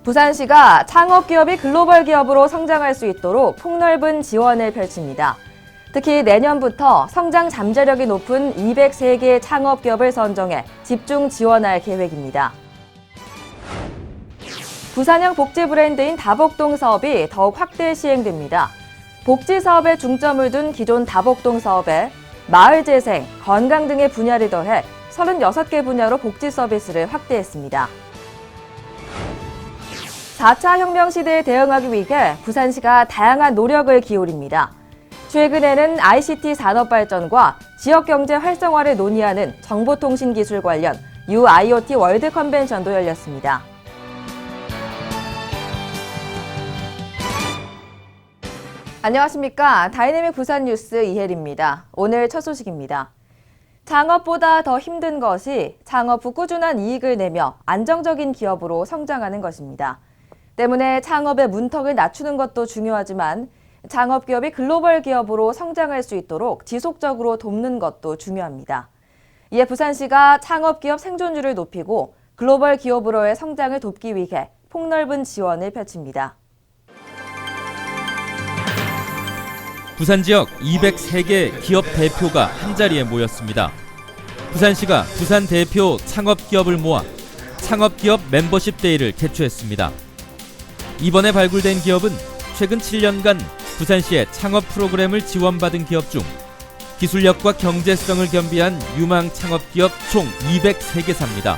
부산시가 창업기업이 글로벌 기업으로 성장할 수 있도록 폭넓은 지원을 펼칩니다. 특히 내년부터 성장 잠재력이 높은 203개 창업기업을 선정해 집중 지원할 계획입니다. 부산형 복지 브랜드인 다복동 사업이 더욱 확대 시행됩니다. 복지 사업에 중점을 둔 기존 다복동 사업에 마을 재생, 건강 등의 분야를 더해 36개 분야로 복지 서비스를 확대했습니다. 4차 혁명 시대에 대응하기 위해 부산시가 다양한 노력을 기울입니다. 최근에는 ICT 산업 발전과 지역 경제 활성화를 논의하는 정보통신기술 관련 UIoT 월드 컨벤션도 열렸습니다. 안녕하십니까. 다이내믹 부산 뉴스 이혜리입니다. 오늘 첫 소식입니다. 창업보다 더 힘든 것이 창업 후 꾸준한 이익을 내며 안정적인 기업으로 성장하는 것입니다. 때문에 창업의 문턱을 낮추는 것도 중요하지만 창업기업이 글로벌 기업으로 성장할 수 있도록 지속적으로 돕는 것도 중요합니다. 이에 부산시가 창업기업 생존율을 높이고 글로벌 기업으로의 성장을 돕기 위해 폭넓은 지원을 펼칩니다. 부산 지역 203개 기업 대표가 한자리에 모였습니다. 부산시가 부산 대표 창업기업을 모아 창업기업 멤버십 데이를 개최했습니다. 이번에 발굴된 기업은 최근 7년간 부산시의 창업 프로그램을 지원받은 기업 중 기술력과 경제성을 겸비한 유망 창업기업 총 203개사입니다.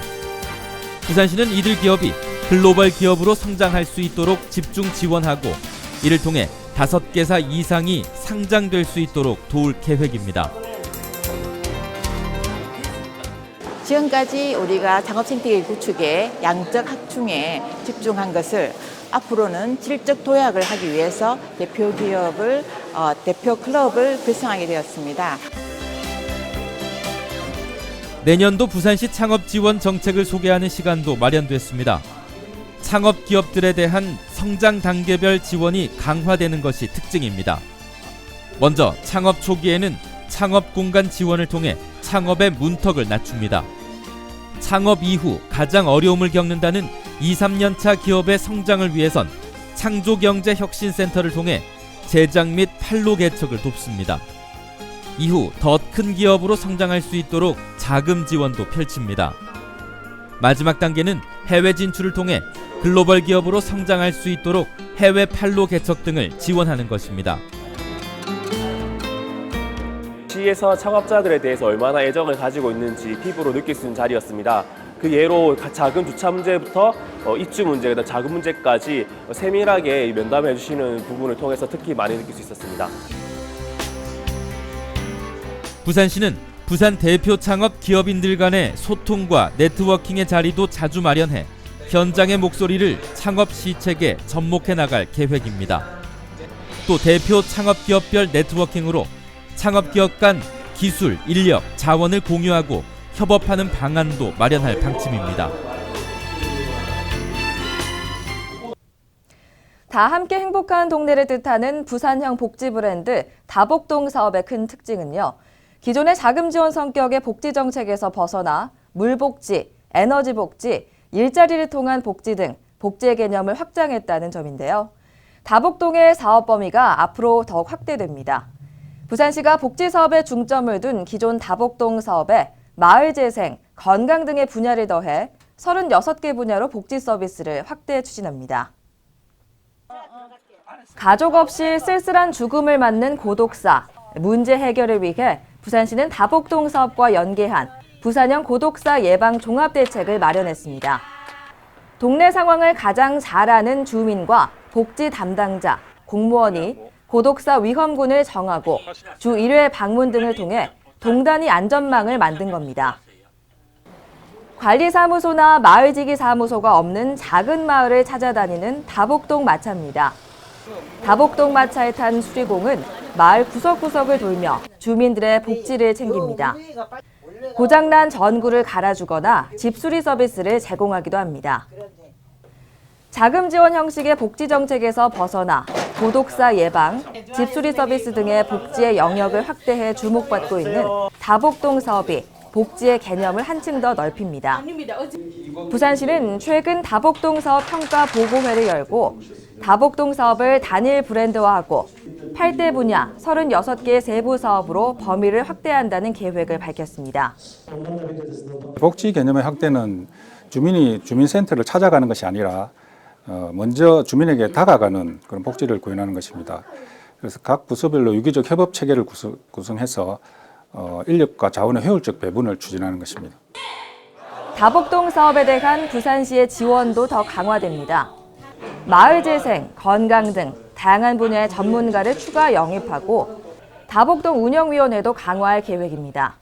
부산시는 이들 기업이 글로벌 기업으로 성장할 수 있도록 집중 지원하고 이를 통해 5개사 이상이 상장될 수 있도록 도울 계획입니다. 지금까지 우리가 창업생태계 구축에 양적 확충에 집중한 것을 앞으로는 질적 도약을 하기 위해서 대표 클럽을 결성하게 되었습니다. 내년도 부산시 창업 지원 정책을 소개하는 시간도 마련됐습니다. 창업 기업들에 대한 성장 단계별 지원이 강화되는 것이 특징입니다. 먼저 창업 초기에는 창업 공간 지원을 통해 창업의 문턱을 낮춥니다. 창업 이후 가장 어려움을 겪는다는 2, 3년차 기업의 성장을 위해선 창조경제혁신센터를 통해 제작 및 판로 개척을 돕습니다. 이후 더 큰 기업으로 성장할 수 있도록 자금 지원도 펼칩니다. 마지막 단계는 해외 진출을 통해 글로벌 기업으로 성장할 수 있도록 해외 판로 개척 등을 지원하는 것입니다. 시에서 창업자들에 대해서 얼마나 애정을 가지고 있는지 피부로 느낄 수 있는 자리였습니다. 그 예로 작은 주차 문제부터 입주 문제, 그다음 자금 문제까지 세밀하게 면담해 주시는 부분을 통해서 특히 많이 느낄 수 있었습니다. 부산시는 부산 대표 창업 기업인들 간의 소통과 네트워킹의 자리도 자주 마련해 현장의 목소리를 창업 시책에 접목해 나갈 계획입니다. 또 대표 창업기업별 네트워킹으로 창업기업 간 기술, 인력, 자원을 공유하고 협업하는 방안도 마련할 방침입니다. 다 함께 행복한 동네를 뜻하는 부산형 복지 브랜드 다복동 사업의 큰 특징은요. 기존의 자금 지원 성격의 복지 정책에서 벗어나 물복지, 에너지 복지, 일자리를 통한 복지 등 복지의 개념을 확장했다는 점인데요. 다복동의 사업 범위가 앞으로 더욱 확대됩니다. 부산시가 복지 사업에 중점을 둔 기존 다복동 사업에 마을 재생, 건강 등의 분야를 더해 36개 분야로 복지 서비스를 확대 추진합니다. 가족 없이 쓸쓸한 죽음을 맞는 고독사, 문제 해결을 위해 부산시는 다복동 사업과 연계한 부산형 고독사 예방 종합대책을 마련했습니다. 동네 상황을 가장 잘 아는 주민과 복지 담당자, 공무원이 고독사 위험군을 정하고 주 1회 방문 등을 통해 동단위 안전망을 만든 겁니다. 관리사무소나 마을지기사무소가 없는 작은 마을을 찾아다니는 다복동 마차입니다. 다복동 마차에 탄 수리공은 마을 구석구석을 돌며 주민들의 복지를 챙깁니다. 고장난 전구를 갈아주거나 집수리 서비스를 제공하기도 합니다. 자금 지원 형식의 복지 정책에서 벗어나 고독사 예방, 집수리 서비스 등의 복지의 영역을 확대해 주목받고 있는 다복동 사업이 복지의 개념을 한층 더 넓힙니다. 부산시는 최근 다복동 사업 평가 보고회를 열고 다복동 사업을 단일 브랜드화하고 8대 분야 36개 세부 사업으로 범위를 확대한다는 계획을 밝혔습니다. 복지 개념의 확대는 주민이 주민센터를 찾아가는 것이 아니라 먼저 주민에게 다가가는 그런 복지를 구현하는 것입니다. 그래서 각 부서별로 유기적 협업 체계를 구성해서 인력과 자원의 효율적 배분을 추진하는 것입니다. 다복동 사업에 대한 부산시의 지원도 더 강화됩니다. 마을재생, 건강 등 다양한 분야의 전문가를 추가 영입하고 다복동 운영위원회도 강화할 계획입니다.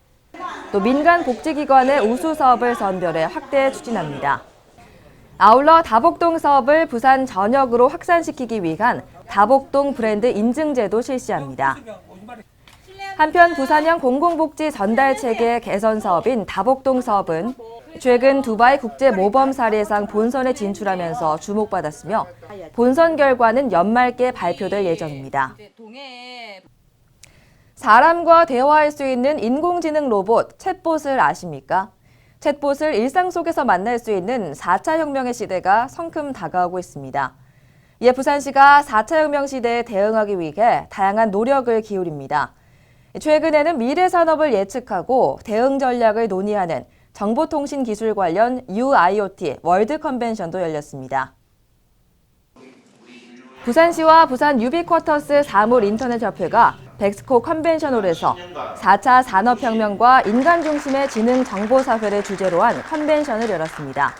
또 민간 복지기관의 우수 사업을 선별해 확대 추진합니다. 아울러 다복동 사업을 부산 전역으로 확산시키기 위한 다복동 브랜드 인증제도 실시합니다. 한편 부산형 공공복지 전달체계 개선 사업인 다복동 사업은 최근 두바이 국제모범사례상 본선에 진출하면서 주목받았으며 본선 결과는 연말께 발표될 예정입니다. 사람과 대화할 수 있는 인공지능 로봇 챗봇을 아십니까? 챗봇을 일상 속에서 만날 수 있는 4차 혁명의 시대가 성큼 다가오고 있습니다. 이에 부산시가 4차 혁명 시대에 대응하기 위해 다양한 노력을 기울입니다. 최근에는 미래 산업을 예측하고 대응 전략을 논의하는 정보통신기술 관련 UIoT 월드 컨벤션도 열렸습니다. 부산시와 부산 유비쿼터스 사물인터넷협회가 백스코 컨벤션홀에서 4차 산업혁명과 인간 중심의 지능 정보사회를 주제로 한 컨벤션을 열었습니다.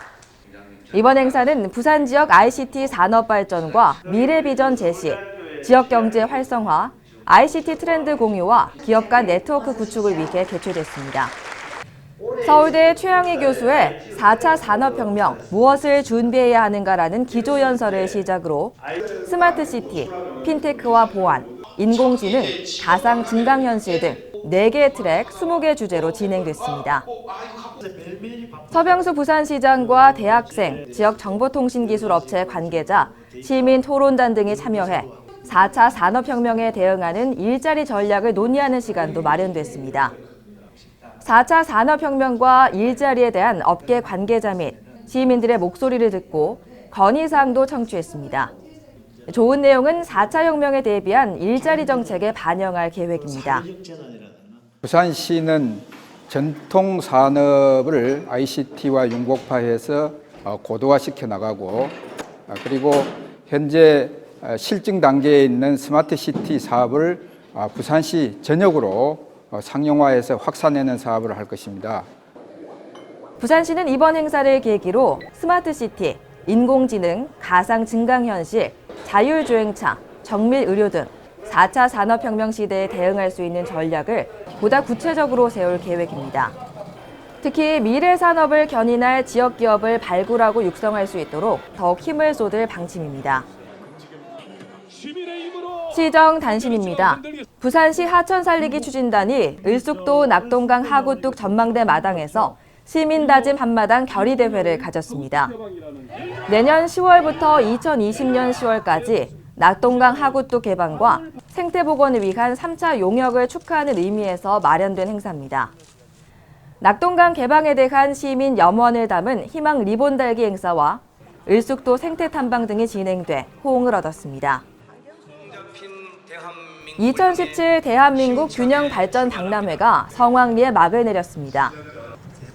이번 행사는 부산 지역 ICT 산업 발전과 미래 비전 제시, 지역 경제 활성화, ICT 트렌드 공유와 기업 간 네트워크 구축을 위해 개최됐습니다. 서울대 최영희 교수의 4차 산업혁명, 무엇을 준비해야 하는가라는 기조연설을 시작으로 스마트시티, 핀테크와 보안, 인공지능, 가상 증강현실 등 4개 트랙 20개 주제로 진행됐습니다. 서병수 부산시장과 대학생, 지역 정보통신기술업체 관계자, 시민 토론단 등이 참여해 4차 산업혁명에 대응하는 일자리 전략을 논의하는 시간도 마련됐습니다. 4차 산업혁명과 일자리에 대한 업계 관계자 및 시민들의 목소리를 듣고 건의사항도 청취했습니다. 좋은 내용은 4차 혁명에 대비한 일자리 정책에 반영할 계획입니다. 부산시는 전통 산업을 ICT와 융복화해서 고도화시켜 나가고 그리고 현재 실증 단계에 있는 스마트시티 사업을 부산시 전역으로 상용화해서 확산하는 사업을 할 것입니다. 부산시는 이번 행사를 계기로 스마트시티, 인공지능, 가상 증강현실, 자율주행차, 정밀의료 등 4차 산업혁명 시대에 대응할 수 있는 전략을 보다 구체적으로 세울 계획입니다. 특히 미래 산업을 견인할 지역 기업을 발굴하고 육성할 수 있도록 더욱 힘을 쏟을 방침입니다. 시정 단신입니다. 부산시 하천살리기 추진단이 을숙도 낙동강 하구뚝 전망대 마당에서 시민다짐 한마당 결의대회를 가졌습니다. 내년 10월부터 2020년 10월까지 낙동강 하구뚝 개방과 생태복원을 위한 3차 용역을 축하하는 의미에서 마련된 행사입니다. 낙동강 개방에 대한 시민 염원을 담은 희망 리본 달기 행사와 을숙도 생태탐방 등이 진행돼 호응을 얻었습니다. 2017 대한민국 균형발전 박람회가 성황리에 막을 내렸습니다.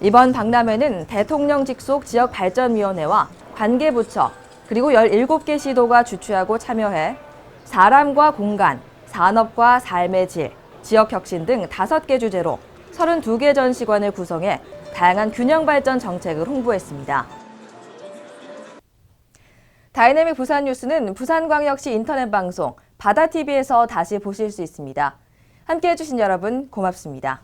이번 박람회는 대통령 직속 지역발전위원회와 관계부처 그리고 17개 시도가 주최하고 참여해 사람과 공간, 산업과 삶의 질, 지역혁신 등 5개 주제로 32개 전시관을 구성해 다양한 균형발전 정책을 홍보했습니다. 다이내믹 부산 뉴스는 부산광역시 인터넷 방송 바다TV에서 다시 보실 수 있습니다. 함께해 주신 여러분 고맙습니다.